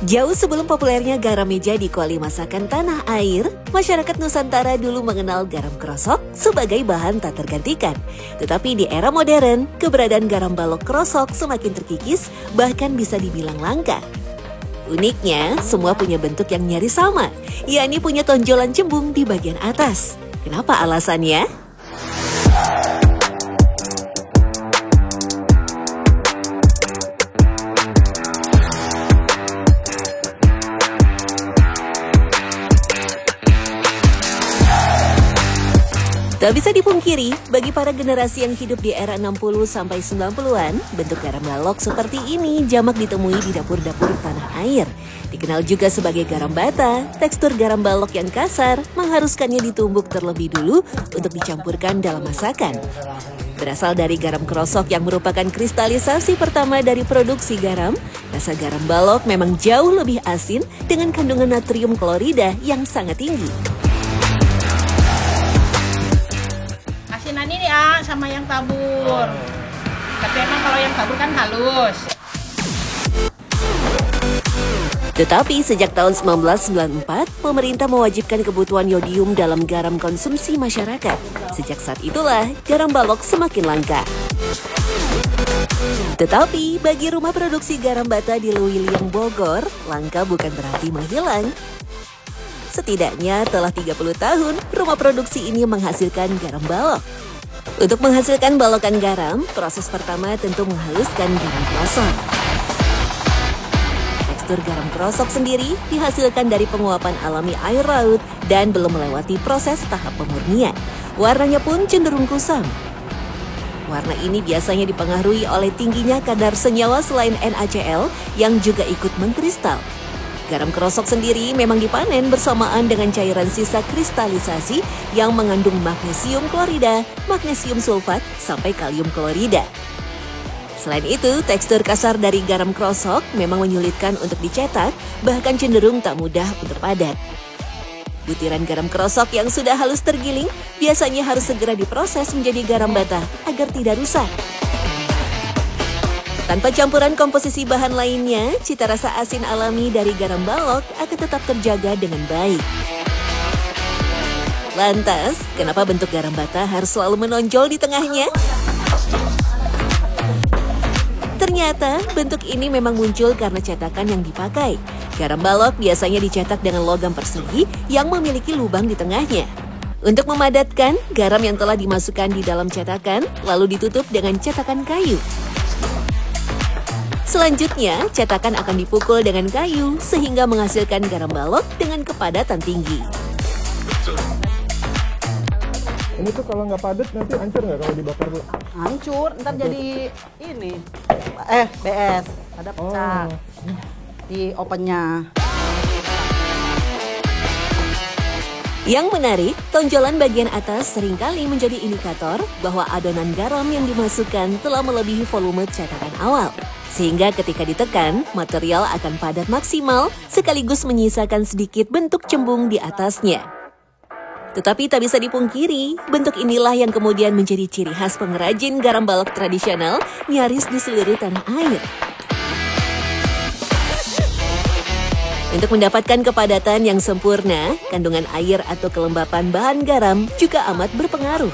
Jauh sebelum populernya garam meja di kuali masakan tanah air, masyarakat Nusantara dulu mengenal garam krosok sebagai bahan tak tergantikan. Tetapi di era modern, keberadaan garam balok krosok semakin terkikis, bahkan bisa dibilang langka. Uniknya, semua punya bentuk yang nyaris sama, yakni punya tonjolan cembung di bagian atas. Kenapa alasannya? Tak bisa dipungkiri, bagi para generasi yang hidup di era 60-90-an, bentuk garam balok seperti ini jamak ditemui di dapur-dapur tanah air. Dikenal juga sebagai garam bata, tekstur garam balok yang kasar mengharuskannya ditumbuk terlebih dulu untuk dicampurkan dalam masakan. Berasal dari garam krosok yang merupakan kristalisasi pertama dari produksi garam, rasa garam balok memang jauh lebih asin dengan kandungan natrium klorida yang sangat tinggi. Asinan ini ya sama yang tabur. Tapi emang kalau yang tabur kan halus. Tetapi sejak tahun 1994, pemerintah mewajibkan kebutuhan yodium dalam garam konsumsi masyarakat. Sejak saat itulah, garam balok semakin langka. Tetapi bagi rumah produksi garam bata di Lewiliang, Bogor, langka bukan berarti menghilang. Setidaknya telah 30 tahun, rumah produksi ini menghasilkan garam balok. Untuk menghasilkan balokan garam, proses pertama tentu menghaluskan garam krosok. Tekstur garam krosok sendiri dihasilkan dari penguapan alami air laut dan belum melewati proses tahap pemurnian. Warnanya pun cenderung kusam. Warna ini biasanya dipengaruhi oleh tingginya kadar senyawa selain NaCl yang juga ikut mengkristal. Garam krosok sendiri memang dipanen bersamaan dengan cairan sisa kristalisasi yang mengandung magnesium klorida, magnesium sulfat, sampai kalium klorida. Selain itu, tekstur kasar dari garam krosok memang menyulitkan untuk dicetak, bahkan cenderung tak mudah untuk padat. Butiran garam krosok yang sudah halus tergiling biasanya harus segera diproses menjadi garam bata agar tidak rusak. Tanpa campuran komposisi bahan lainnya, cita rasa asin alami dari garam balok akan tetap terjaga dengan baik. Lantas, kenapa bentuk garam bata harus selalu menonjol di tengahnya? Ternyata, bentuk ini memang muncul karena cetakan yang dipakai. Garam balok biasanya dicetak dengan logam persegi yang memiliki lubang di tengahnya. Untuk memadatkan, garam yang telah dimasukkan di dalam cetakan, lalu ditutup dengan cetakan kayu. Selanjutnya, cetakan akan dipukul dengan kayu sehingga menghasilkan garam balok dengan kepadatan tinggi. Ini tuh kalau nggak padat nanti hancur nggak kalau dibakar Bu? Hancur, ntar jadi ini BS, ada pecah di opennya. Yang menarik, tonjolan bagian atas seringkali menjadi indikator bahwa adonan garam yang dimasukkan telah melebihi volume cetakan awal. Sehingga ketika ditekan, material akan padat maksimal sekaligus menyisakan sedikit bentuk cembung di atasnya. Tetapi tak bisa dipungkiri, bentuk inilah yang kemudian menjadi ciri khas pengrajin garam balok tradisional nyaris di seluruh tanah air. Untuk mendapatkan kepadatan yang sempurna, kandungan air atau kelembapan bahan garam juga amat berpengaruh.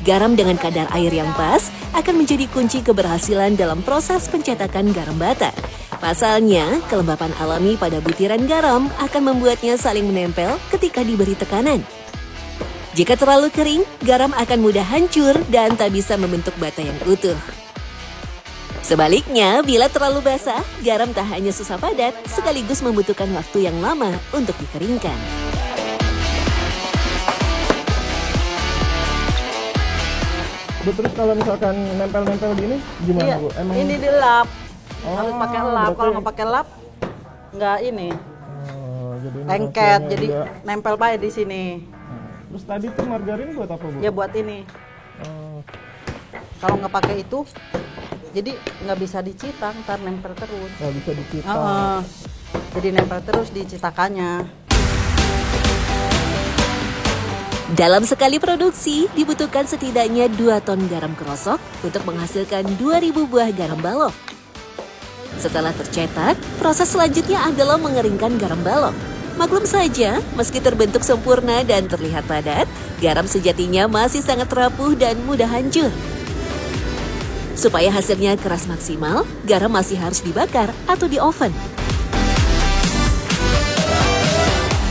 Garam dengan kadar air yang pas akan menjadi kunci keberhasilan dalam proses pencetakan garam bata. Pasalnya, kelembapan alami pada butiran garam akan membuatnya saling menempel ketika diberi tekanan. Jika terlalu kering, garam akan mudah hancur dan tak bisa membentuk bata yang utuh. Sebaliknya, bila terlalu basah, garam tak hanya susah padat, sekaligus membutuhkan waktu yang lama untuk dikeringkan. Bu, terus kalau misalkan nempel-nempel gini gimana Bu? Emang ini dilap. Harus pakai lap. Kalau nggak pakai lap, nggak ini. Jadi lengket, jadi nempel pakai di sini. Terus tadi tuh margarin buat apa Bu? Ya buat ini. Kalau nggak pakai itu, jadi nggak bisa dicitang, ntar nempel terus. Nggak bisa dicitang. Jadi nempel terus di cetakannya. Dalam sekali produksi, dibutuhkan setidaknya 2 ton garam krosok untuk menghasilkan 2.000 buah garam balok. Setelah tercetak, proses selanjutnya adalah mengeringkan garam balok. Maklum saja, meski terbentuk sempurna dan terlihat padat, garam sejatinya masih sangat rapuh dan mudah hancur. Supaya hasilnya keras maksimal, garam masih harus dibakar atau di oven.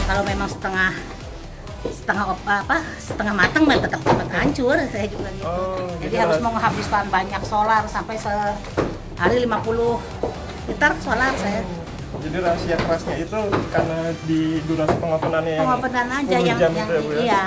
Kalau memang setengah matang tetap hancur, saya juga gitu. Jadi harus menghabiskan banyak solar sampai sehari 50 liter solar saya. Jadi rahasia kerasnya itu karena di durasi pengovenannya yang aja 10 jam itu ya, Bu, ya? Iya.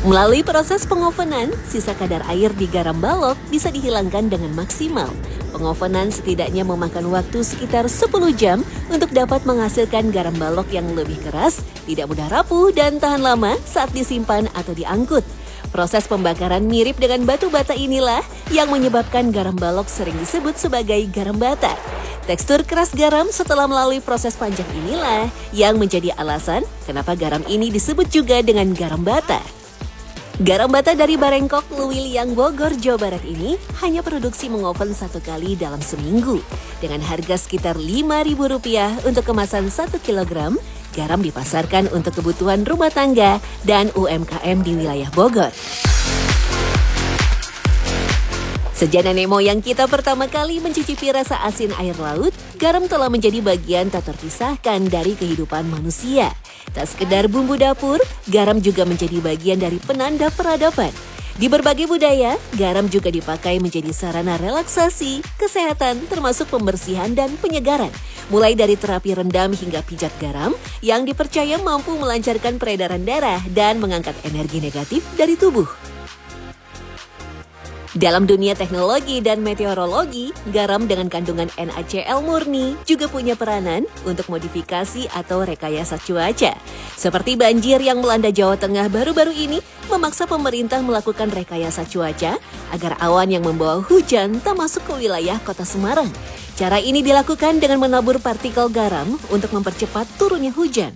Melalui proses pengovenan, sisa kadar air di garam balok bisa dihilangkan dengan maksimal. Pengovenan setidaknya memakan waktu sekitar 10 jam untuk dapat menghasilkan garam balok yang lebih keras, tidak mudah rapuh dan tahan lama saat disimpan atau diangkut. Proses pembakaran mirip dengan batu bata inilah yang menyebabkan garam balok sering disebut sebagai garam bata. Tekstur keras garam setelah melalui proses panjang inilah yang menjadi alasan kenapa garam ini disebut juga dengan garam bata. Garam bata dari Barengkok, Luwiliang, Bogor, Jawa Barat ini hanya produksi mengoven 1 kali dalam seminggu. Dengan harga sekitar Rp5.000 untuk kemasan 1 kg, garam dipasarkan untuk kebutuhan rumah tangga dan UMKM di wilayah Bogor. Sejak nenek moyang kita pertama kali mencicipi rasa asin air laut, garam telah menjadi bagian tak terpisahkan dari kehidupan manusia. Tak sekedar bumbu dapur, garam juga menjadi bagian dari penanda peradaban. Di berbagai budaya, garam juga dipakai menjadi sarana relaksasi, kesehatan, termasuk pembersihan dan penyegaran. Mulai dari terapi rendam hingga pijat garam yang dipercaya mampu melancarkan peredaran darah dan mengangkat energi negatif dari tubuh. Dalam dunia teknologi dan meteorologi, garam dengan kandungan NaCl murni juga punya peranan untuk modifikasi atau rekayasa cuaca. Seperti banjir yang melanda Jawa Tengah baru-baru ini, memaksa pemerintah melakukan rekayasa cuaca agar awan yang membawa hujan tak masuk ke wilayah kota Semarang. Cara ini dilakukan dengan menabur partikel garam untuk mempercepat turunnya hujan.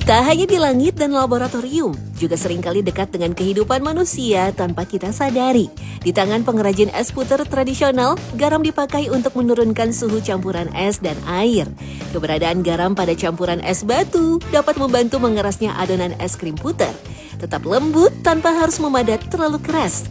Tak hanya di langit dan laboratorium, juga seringkali dekat dengan kehidupan manusia tanpa kita sadari. Di tangan pengrajin es puter tradisional, garam dipakai untuk menurunkan suhu campuran es dan air. Keberadaan garam pada campuran es batu dapat membantu mengerasnya adonan es krim puter. Tetap lembut tanpa harus memadat terlalu keras.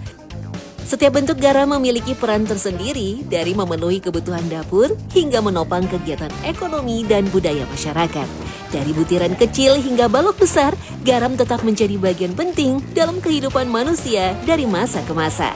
Setiap bentuk garam memiliki peran tersendiri dari memenuhi kebutuhan dapur hingga menopang kegiatan ekonomi dan budaya masyarakat. Dari butiran kecil hingga balok besar, garam tetap menjadi bagian penting dalam kehidupan manusia dari masa ke masa.